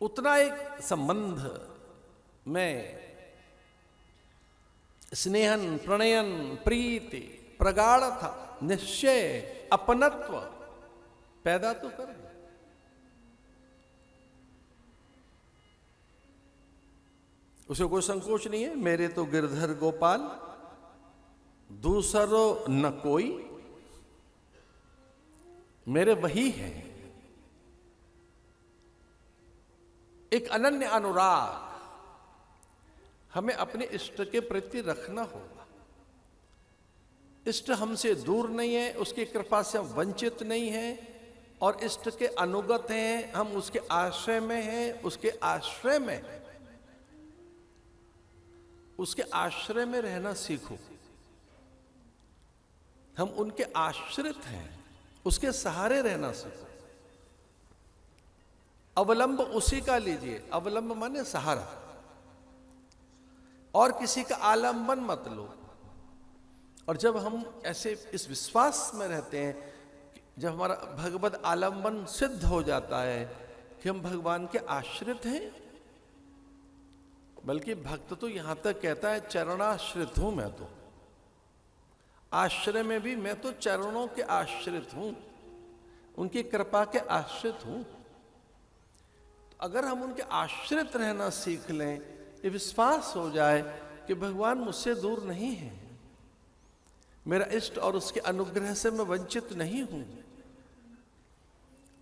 उतना एक संबंध में स्नेहन, प्रणयन, प्रीति, प्रगाढ़ता, निश्चय, अपनत्व पैदा तो करें। उसे कोई संकोच नहीं है, मेरे तो गिरधर गोपाल दूसरो न कोई, मेरे वही है। एक अनन्य अनुराग हमें अपने इष्ट के प्रति रखना होगा। इष्ट हमसे दूर नहीं है, उसकी कृपा से हम वंचित नहीं हैं, और इष्ट के अनुगत हैं, हम उसके आश्रय में हैं, उसके आश्रय में हैं। उसके आश्रय में रहना सीखो। हम उनके आश्रित हैं, उसके सहारे रहना सीखो। अवलंब उसी का लीजिए, अवलंब माने सहारा, और किसी का आलंबन मत लो। और जब हम ऐसे इस विश्वास में रहते हैं, जब हमारा भगवत आलंबन सिद्ध हो जाता है कि हम भगवान के आश्रित हैं, बल्कि भक्त तो यहां तक कहता है चरणाश्रित हूं मैं तो, आश्रय में भी मैं तो चरणों के आश्रित हूं, उनकी कृपा के आश्रित हूं। तो अगर हम उनके आश्रित रहना सीख लें, ये विश्वास हो जाए कि भगवान मुझसे दूर नहीं है, मेरा इष्ट और उसके अनुग्रह से मैं वंचित नहीं हूं,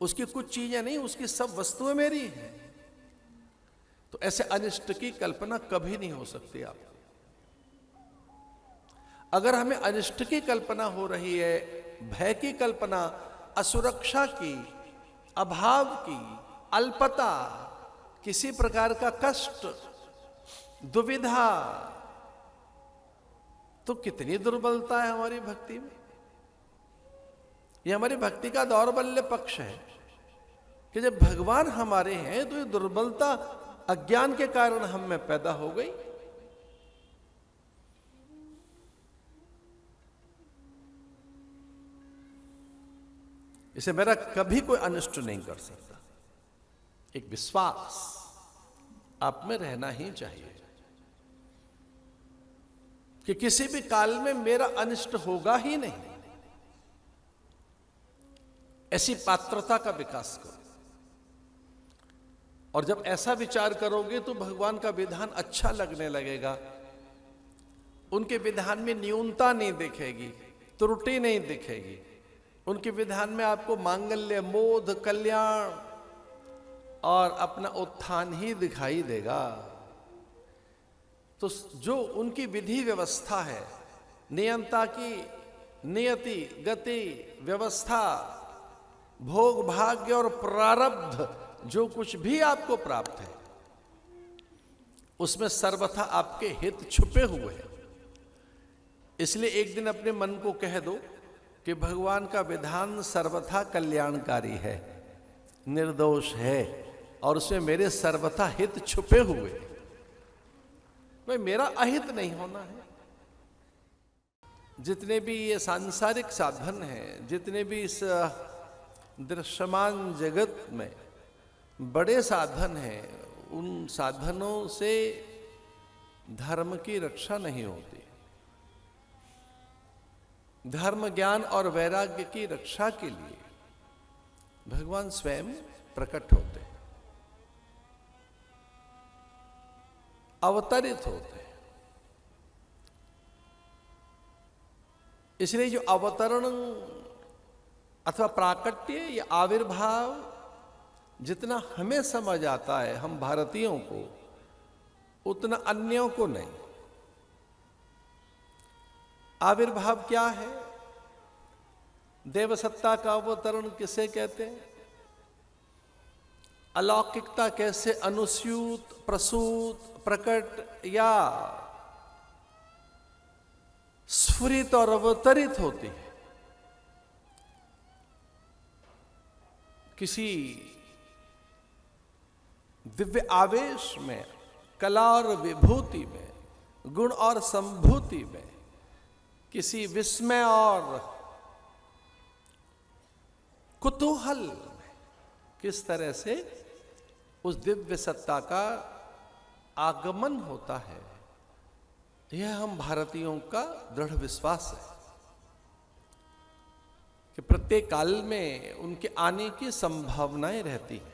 उसकी कुछ चीजें नहीं, उसकी सब वस्तुएं मेरी हैं, तो ऐसे अनिष्ट की कल्पना कभी नहीं हो सकती। आप अगर हमें अनिष्ट की कल्पना हो रही है, भय की कल्पना, असुरक्षा की, अभाव की, अल्पता, किसी प्रकार का कष्ट, दुविधा, तो कितनी दुर्बलता है हमारी भक्ति में। यह हमारी भक्ति का दौर्बल्य पक्ष है कि जब भगवान हमारे हैं तो ये दुर्बलता अज्ञान के कारण हम में पैदा हो गई। इसे मेरा कभी कोई अनिष्ट नहीं कर सकता। एक विश्वास आप में रहना ही चाहिए कि किसी भी काल में मेरा अनिष्ट होगा ही नहीं। ऐसी पात्रता का विकास करो, और जब ऐसा विचार करोगे तो भगवान का विधान अच्छा लगने लगेगा। उनके विधान में न्यूनता नहीं दिखेगी, त्रुटि नहीं दिखेगी। उनके विधान में आपको मांगल्य, मोद, कल्याण और अपना उत्थान ही दिखाई देगा। तो जो उनकी विधि व्यवस्था है, नियंता की नियति, गति, व्यवस्था, भोग, भाग्य और प्रारब्ध, जो कुछ भी आपको प्राप्त है उसमें सर्वथा आपके हित छुपे हुए हैं। इसलिए एक दिन अपने मन को कह दो कि भगवान का विधान सर्वथा कल्याणकारी है, निर्दोष है, और उसमें मेरे सर्वथा हित छुपे हुए हैं। भाई मेरा अहित नहीं होना है। जितने भी ये सांसारिक साधन हैं, जितने भी इस दृश्यमान जगत में बड़े साधन हैं, उन साधनों से धर्म की रक्षा नहीं होती। धर्म, ज्ञान और वैराग्य की रक्षा के लिए भगवान स्वयं प्रकट होते हैं, अवतरित होते हैं। इसलिए जो अवतरण अथवा प्राकट्य या आविर्भाव जितना हमें समझ आता है हम भारतीयों को, उतना अन्यों को नहीं। आविर्भाव क्या है? देवसत्ता का अवतरण किसे कहते हैं? अलौकिकता कैसे अनुस्यूत, प्रसूत, प्रकट या स्फुरित और अवतरित होती है। किसी दिव्य आवेश में, कला और विभूति में, गुण और संभूति में, किसी विस्मय और कुतूहल में किस तरह से उस दिव्य सत्ता का आगमन होता है। यह हम भारतीयों का दृढ़ विश्वास है कि प्रत्येक काल में उनके आने की संभावनाएं रहती हैं।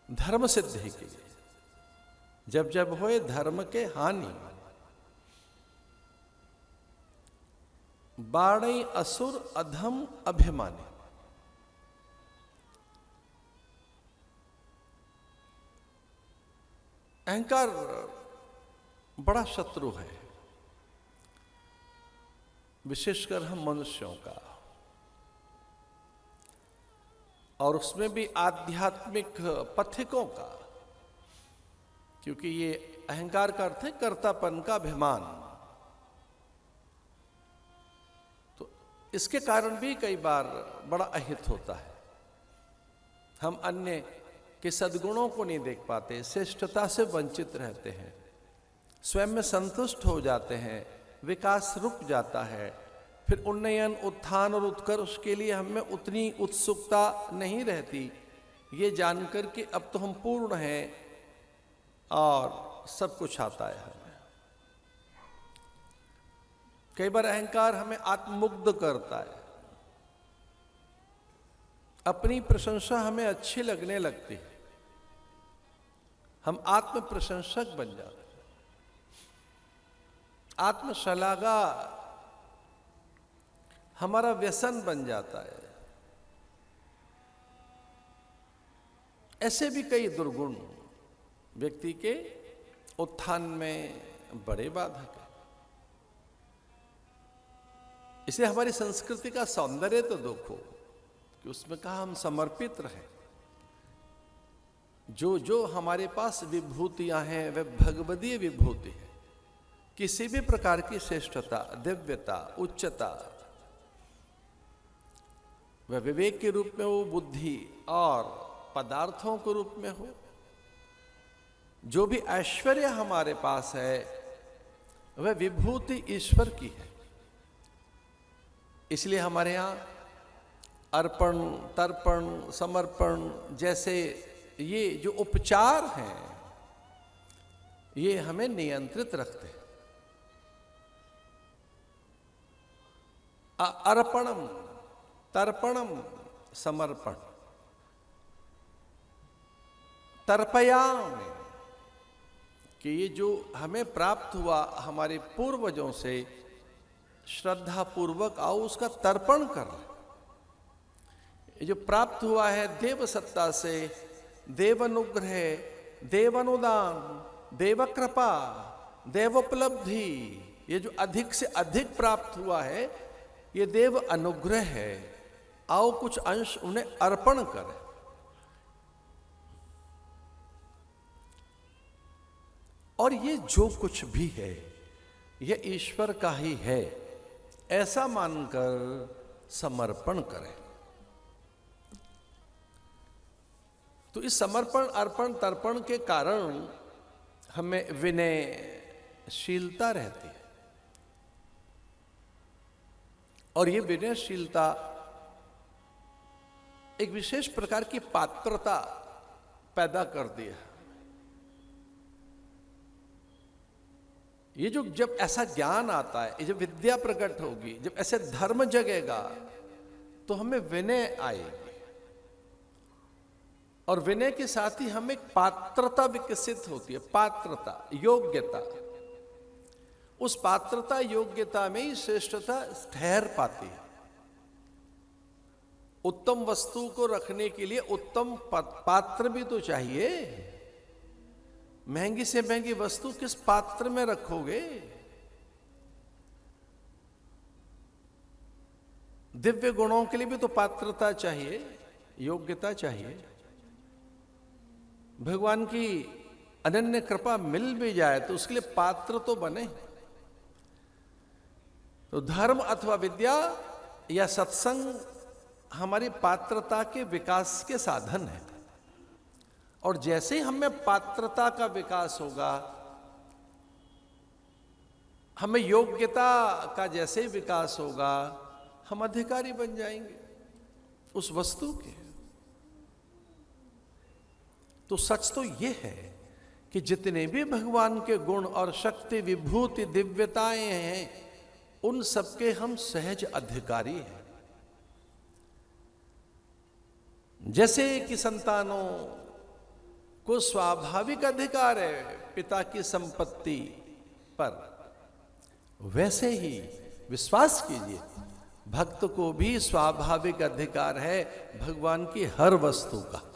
धर्म सिद्धि के लिए जब जब होए धर्म के हानि, बाणई असुर अधम अभिमानी। अहंकार बड़ा शत्रु है, विशेषकर हम मनुष्यों का, और उसमें भी आध्यात्मिक पथिकों का, क्योंकि ये अहंकार का अर्थ है कर्तापन का अभिमान। तो इसके कारण भी कई बार बड़ा अहित होता है। हम अन्य के सद्गुणों को नहीं देख पाते, श्रेष्ठता से वंचित रहते हैं, स्वयं में संतुष्ट हो जाते हैं, विकास रुक जाता है, फिर उन्नयन, उत्थान और उत्कर्ष के लिए हमें उतनी उत्सुकता नहीं रहती, ये जानकर कि अब तो हम पूर्ण हैं और सब कुछ आता है हमें। कई बार अहंकार हमें आत्ममुग्ध करता है, अपनी प्रशंसा हमें अच्छी लगने लगती है, हम आत्म प्रशंसक बन जाते हैं, आत्मशलाघा हमारा व्यसन बन जाता है। ऐसे भी कई दुर्गुण व्यक्ति के उत्थान में बड़े बाधक है। इसलिए हमारी संस्कृति का सौंदर्य तो देखो कि उसमें कहा हम समर्पित रहे। जो जो हमारे पास विभूतियां हैं वह भगवदीय विभूति है। किसी भी प्रकार की श्रेष्ठता, दिव्यता, उच्चता, वह विवेक के रूप में हो, बुद्धि और पदार्थों के रूप में हो, जो भी ऐश्वर्य हमारे पास है वह विभूति ईश्वर की है। इसलिए हमारे यहां अर्पण, तर्पण, समर्पण जैसे ये जो उपचार हैं ये हमें नियंत्रित रखते हैं। अर्पणम, तर्पणम, समर्पण, तर्पयामि, कि ये जो हमें प्राप्त हुआ हमारे पूर्वजों से, श्रद्धा पूर्वक आओ उसका तर्पण कर ले। ये जो प्राप्त हुआ है देव सत्ता से, देवानुग्रह, देवानुदान, देवकृपा, देवोपलब्धि, ये जो अधिक से अधिक प्राप्त हुआ है ये देव अनुग्रह है। आओ कुछ अंश उन्हें अर्पण करें। और ये जो कुछ भी है ये ईश्वर का ही है, ऐसा मानकर समर्पण करें। तो इस समर्पण, अर्पण, तर्पण के कारण हमें विनयशीलता रहती है। और ये विनयशीलता एक विशेष प्रकार की पात्रता पैदा करती है। ये जो जब ऐसा ज्ञान आता है, ये जब विद्या प्रकट होगी, जब ऐसे धर्म जगेगा तो हमें विनय आएगी। और विनय के साथ ही हमें पात्रता विकसित होती है। पात्रता, योग्यता, उस पात्रता योग्यता में ही श्रेष्ठता ठहर पाती है। उत्तम वस्तु को रखने के लिए उत्तम पात्र भी तो चाहिए। महंगी से महंगी वस्तु किस पात्र में रखोगे? दिव्य गुणों के लिए भी तो पात्रता चाहिए, योग्यता चाहिए। भगवान की अनन्य कृपा मिल भी जाए तो उसके लिए पात्र तो बने। तो धर्म अथवा विद्या या सत्संग हमारी पात्रता के विकास के साधन है। और जैसे ही हमें पात्रता का विकास होगा, हमें योग्यता का जैसे ही विकास होगा, हम अधिकारी बन जाएंगे। उस वस्तु के। तो सच तो यह है कि जितने भी भगवान के गुण और शक्ति, विभूति, दिव्यताएं हैं, उन सबके हम सहज अधिकारी हैं। जैसे कि संतानों को स्वाभाविक अधिकार है पिता की संपत्ति पर, वैसे ही विश्वास कीजिए भक्त को भी स्वाभाविक अधिकार है भगवान की हर वस्तु का।